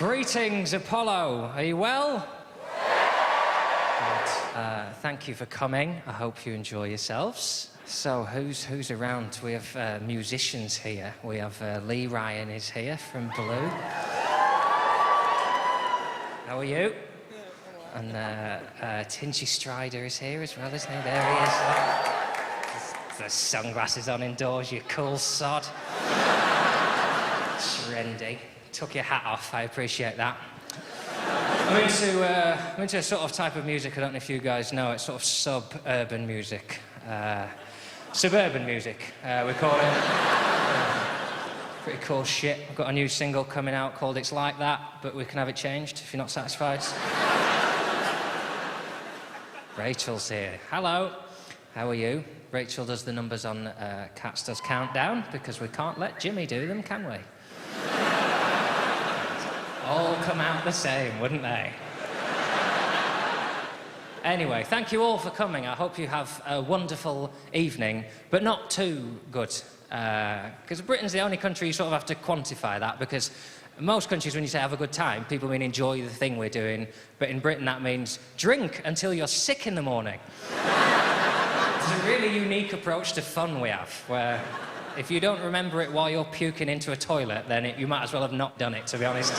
Greetings, Apollo. Are you well? Good. Thank you for coming. I hope you enjoy yourselves. So, who's around? We have musicians here. We have Lee Ryan is here from Blue. How are you? And Tinchy Strider is here as well, isn't he? There he is. There's sunglasses on indoors, you cool sod. Trendy. Took your hat off, I appreciate that. I'm into a sort of type of music, I don't know if you guys know, it's sort of suburban music. Suburban music, we call it. Pretty cool shit. I've got a new single coming out called It's Like That, but we can have it changed if you're not satisfied. Rachel's here. Hello. How are you? Rachel does the numbers on Cats Does Countdown, because we can't let Jimmy do them, can we? All come out the same, wouldn't they? Anyway, thank you all for coming. I hope you have a wonderful evening, but not too good. Because Britain's the only country you sort of have to quantify that, because most countries, when you say have a good time, people mean enjoy the thing we're doing, but in Britain that means drink until you're sick in the morning. It's a really unique approach to fun we have, where if you don't remember it while you're puking into a toilet, then you might as well have not done it, to be honest.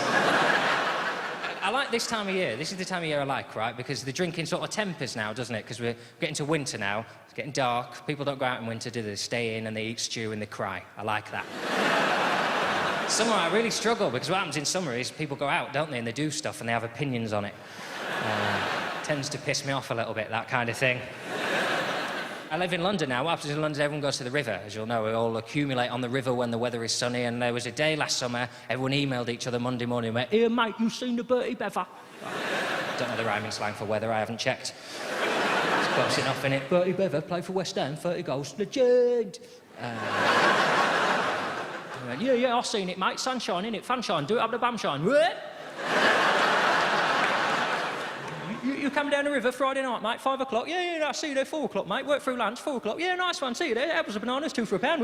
I like this time of year. This is the time of year I like, right? Because the drinking sort of tempers now, doesn't it? Because we're getting to winter now. It's getting dark. People don't go out in winter, do they? They stay in and they eat stew and they cry. I like that. Summer, I really struggle, because what happens in summer is people go out, don't they? And they do stuff and they have opinions on it. Tends to piss me off a little bit, that kind of thing. I live in London now. What happens in London, everyone goes to the river. As you'll know, we all accumulate on the river when the weather is sunny, and there was a day last summer, everyone emailed each other Monday morning and went, "Here, mate, you seen the Bertie Bever?" Don't know the rhyming slang for weather, I haven't checked. It's close enough, innit? Bertie Bever, played for West Ham, 30 goals, legend. I went, yeah, I've seen it, mate. Sunshine, innit? Funshine, do it up the bumshine. You come down the river Friday night, mate, 5 o'clock. Yeah, I see you there, 4 o'clock, mate. Work through lunch, 4 o'clock. Yeah, nice one, see you there. Apples and bananas, 2 for £1.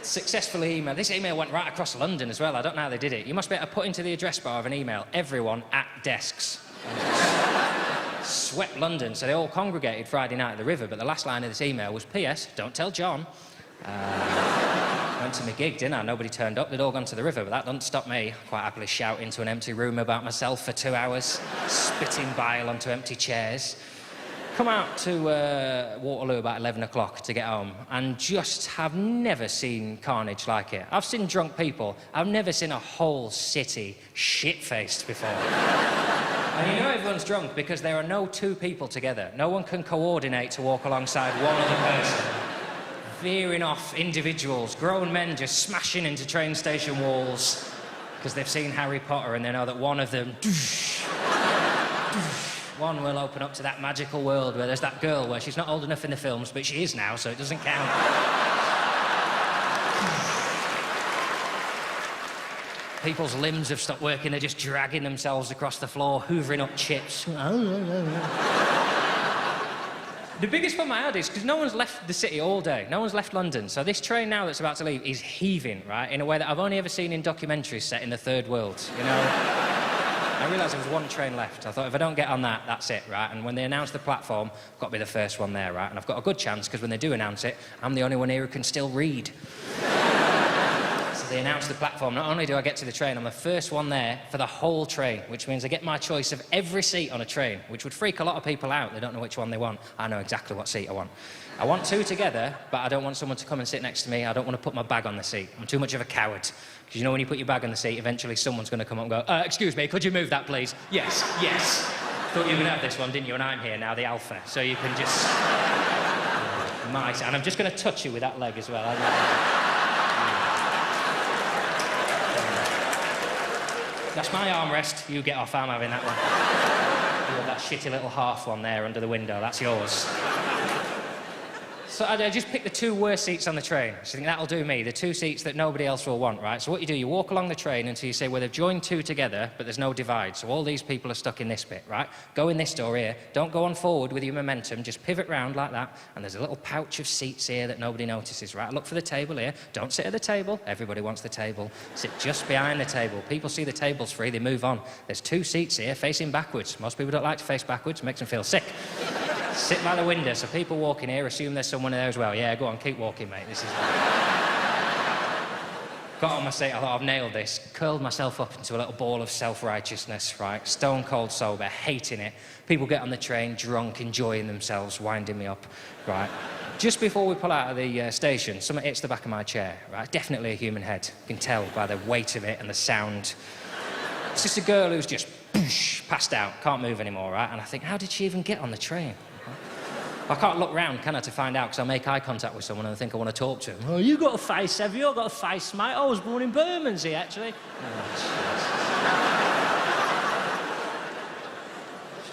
Successfully emailed. This email went right across London as well. I don't know how they did it. You must be able to put into the address bar of an email, everyone at desks. Swept London, so they all congregated Friday night at the river, but the last line of this email was, P.S. Don't tell John. Went to my gig, didn't I? Nobody turned up. They'd all gone to the river, but that doesn't stop me. Quite happily shout into an empty room about myself for 2 hours, spitting bile onto empty chairs. Come out to Waterloo about 11 o'clock to get home, and just have never seen carnage like it. I've seen drunk people. I've never seen a whole city shit-faced before. And you know everyone's drunk because there are no two people together. No one can coordinate to walk alongside one other person. Veering off individuals, grown men just smashing into train station walls because they've seen Harry Potter and they know that one of them, one will open up to that magical world where there's that girl where she's not old enough in the films, but she is now, so it doesn't count. People's limbs have stopped working, they're just dragging themselves across the floor, hoovering up chips. The biggest problem I had is because no one's left the city all day. No one's left London. So this train now that's about to leave is heaving, right, in a way that I've only ever seen in documentaries set in the third world, you know? I realised there was one train left. I thought, if I don't get on that, that's it, right? And when they announced the platform, I've got to be the first one there, right? And I've got a good chance, because when they do announce it, I'm the only one here who can still read. So they announced the platform. Not only do I get to the train, I'm the first one there for the whole train, which means I get my choice of every seat on a train, which would freak a lot of people out. They don't know which one they want. I know exactly what seat I want. I want two together, but I don't want someone to come and sit next to me. I don't want to put my bag on the seat. I'm too much of a coward. Because you know when you put your bag on the seat, eventually someone's going to come up and go, excuse me, could you move that, please? Yes. Thought you were going to have this one, didn't you? And I'm here now, the alpha. So you can just... And I'm just going to touch you with that leg as well. That's my armrest. You get off, I'm having that one. You have that shitty little half one there under the window. That's yours. So I just picked the two worst seats on the train. So I think that'll do me, the two seats that nobody else will want, right? So what you do, you walk along the train until you say, well, they've joined two together, but there's no divide. So all these people are stuck in this bit, right? Go in this door here. Don't go on forward with your momentum. Just pivot round like that. And there's a little pouch of seats here that nobody notices, right? Look for the table here. Don't sit at the table. Everybody wants the table. Sit just behind the table. People see the table's free, they move on. There's two seats here facing backwards. Most people don't like to face backwards. Makes them feel sick. Sit by the window, so people walking here assume there's someone there as well. Yeah, go on, keep walking, mate. This is... Got on my seat, I thought, I've nailed this. Curled myself up into a little ball of self-righteousness, right? Stone cold sober, hating it. People get on the train, drunk, enjoying themselves, winding me up, right? Just before we pull out of the station, something hits the back of my chair, right? Definitely a human head. You can tell by the weight of it and the sound. It's just a girl who's just passed out, can't move anymore, right? And I think, how did she even get on the train? I can't look round, can I, to find out, because I'll make eye contact with someone and I think I want to talk to them. Oh, you got a face, have you? I got a face, mate. I was born in Bermondsey, actually. Oh,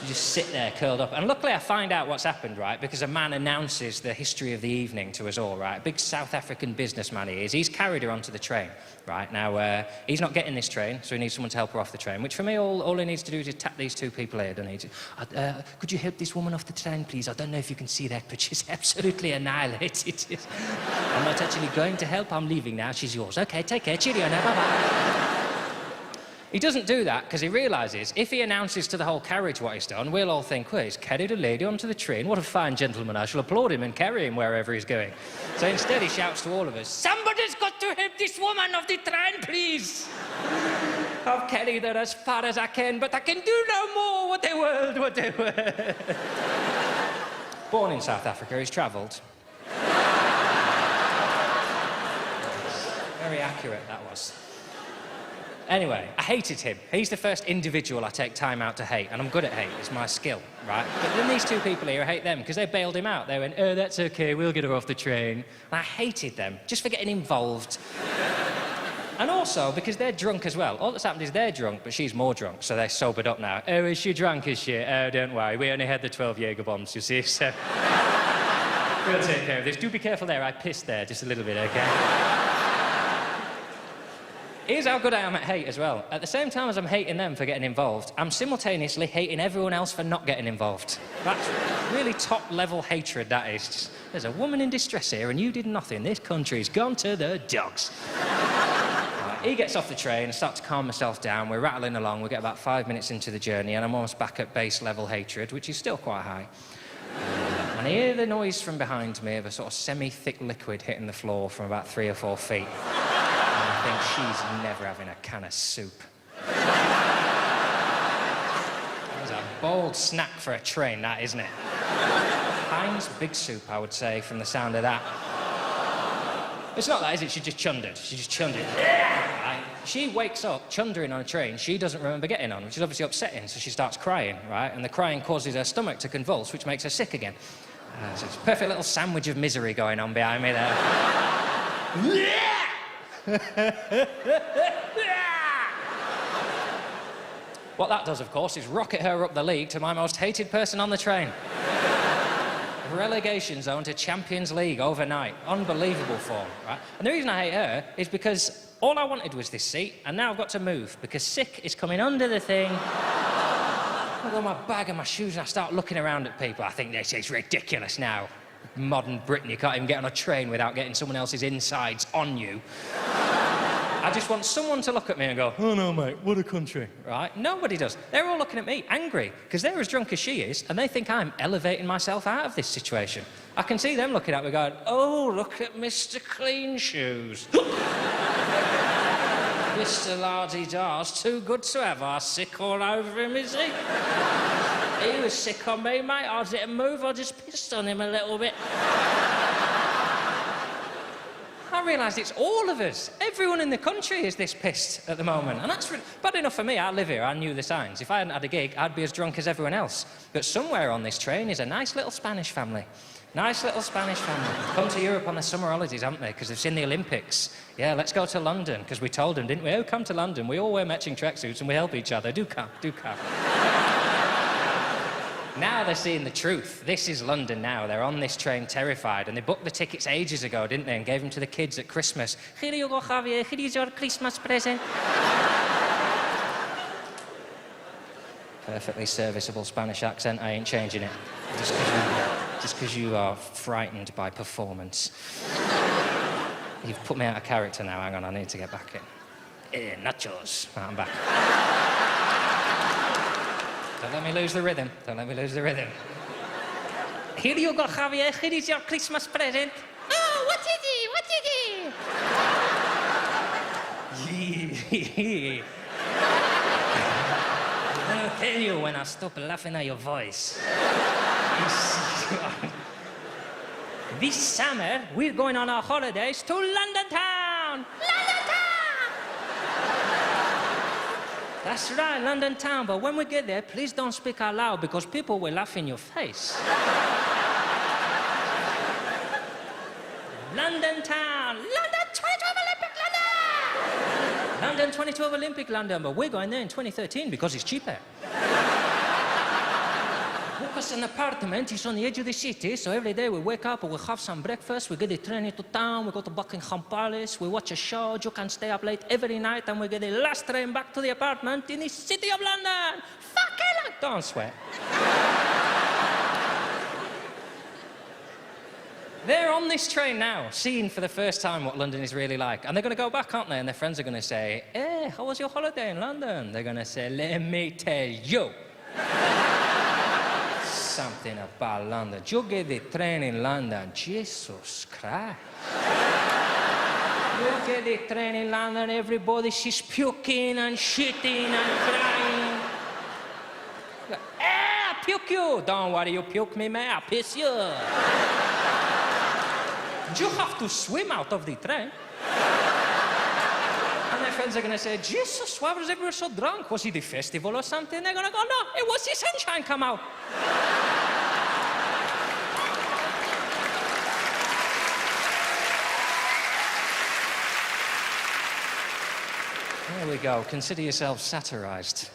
you just sit there, curled up. And luckily I find out what's happened, right, because a man announces the history of the evening to us all, right? A big South African businessman he is. He's carried her onto the train, right? Now, he's not getting this train, so he needs someone to help her off the train, which for me, all he needs to do is just tap these two people here, doesn't he? Could you help this woman off the train, please? I don't know if you can see that, but she's absolutely annihilated. I'm not actually going to help. I'm leaving now. She's yours. OK, take care. Cheerio now. Bye-bye. He doesn't do that because he realises if he announces to the whole carriage what he's done, we'll all think, well, he's carried a lady onto the train. What a fine gentleman. I shall applaud him and carry him wherever he's going. So instead he shouts to all of us, somebody's got to help this woman off the train, please. I've carried her as far as I can, but I can do no more. What the world, what the world. Born in South Africa, he's travelled. Very accurate, that was. Anyway, I hated him. He's the first individual I take time out to hate, and I'm good at hate. It's my skill, right? But then these two people here, I hate them because they bailed him out. They went, oh, that's OK, we'll get her off the train. And I hated them just for getting involved. And also because they're drunk as well. All that's happened is they're drunk, but she's more drunk, so they're sobered up now. Oh, is she drunk, is she? Oh, don't worry, we only had the 12 Jaeger bombs, you see, so... We'll take care of this. Do be careful there, I pissed there just a little bit, OK? Here's how good I am at hate as well. At the same time as I'm hating them for getting involved, I'm simultaneously hating everyone else for not getting involved. That's really top-level hatred, that is. Just, there's a woman in distress here and you did nothing. This country's gone to the dogs. Right, he gets off the train, I start to calm myself down, we're rattling along, we get about 5 minutes into the journey and I'm almost back at base-level hatred, which is still quite high. And I hear the noise from behind me of a sort of semi-thick liquid hitting the floor from about 3 or 4 feet. I think she's never having a can of soup. That's a bold snack for a train, that, isn't it? Heinz Big Soup, I would say, from the sound of that. It's not that, is it? She just chundered. She just chundered. Right? She wakes up chundering on a train she doesn't remember getting on, which is obviously upsetting, so she starts crying, right? And the crying causes her stomach to convulse, which makes her sick again. So it's a perfect little sandwich of misery going on behind me there. What that does, of course, is rocket her up the league to my most hated person on the train. Relegation zone to Champions League overnight. Unbelievable form, right? And the reason I hate her is because all I wanted was this seat, and now I've got to move because sick is coming under the thing. I've got my bag and my shoes and I start looking around at people. I think this is ridiculous now. Modern Britain, you can't even get on a train without getting someone else's insides on you. I just want someone to look at me and go, oh no, mate, what a country, right? Nobody does. They're all looking at me, angry, because they're as drunk as she is, and they think I'm elevating myself out of this situation. I can see them looking at me going, oh, look at Mr. Clean Shoes. Mr. Lardy-Dar's too good to have our sick all over him, is he? He was sick on me, mate. I didn't move, I just pissed on him a little bit. I realised it's all of us. Everyone in the country is this pissed at the moment. And that's bad enough for me. I live here, I knew the signs. If I hadn't had a gig, I'd be as drunk as everyone else. But somewhere on this train is a nice little Spanish family. Nice little Spanish family. Come to Europe on their summer holidays, haven't they? Because they've seen the Olympics. Yeah, let's go to London, because we told them, didn't we? Oh, come to London. We all wear matching tracksuits and we help each other. Do come, do come. Now they're seeing the truth. This is London now. They're on this train terrified, and they booked the tickets ages ago, didn't they, and gave them to the kids at Christmas. Here you go, Javier. Here is your Christmas present. Perfectly serviceable Spanish accent. I ain't changing it. Just because you are frightened by performance. You've put me out of character now. Hang on, I need to get back in. Nachos. Right, I'm back. Don't let me lose the rhythm. Don't let me lose the rhythm. Here you go, Javier. Here is your Christmas present. Oh, what is it? I'll tell you when I stop laughing at your voice. This summer, we're going on our holidays to London Town! London Town! That's right, London Town. But when we get there, please don't speak out loud because people will laugh in your face. London Town! London 2012 Olympic London! London 2012 Olympic London, but we're going there in 2013 because it's cheaper. Book us an apartment, it's on the edge of the city, so every day we wake up, we have some breakfast, we get the train into town, we go to Buckingham Palace, we watch a show, you can stay up late every night, and we get the last train back to the apartment in the city of London. Fucking don't sweat. They're on this train now, seeing for the first time what London is really like. And they're going to go back, aren't they? And their friends are going to say, hey, how was your holiday in London? They're going to say, let me tell you something about London. You get the train in London, Jesus Christ. You get the train in London, everybody, she's puking and shitting and crying. Hey, I puke you. Don't worry, you puke me, man, I piss you. You have to swim out of the train. And their friends are going to say, Jesus, why was everyone so drunk? Was it the festival or something? They're going to go, no, it was the sunshine come out. There we go. Consider yourselves satirized.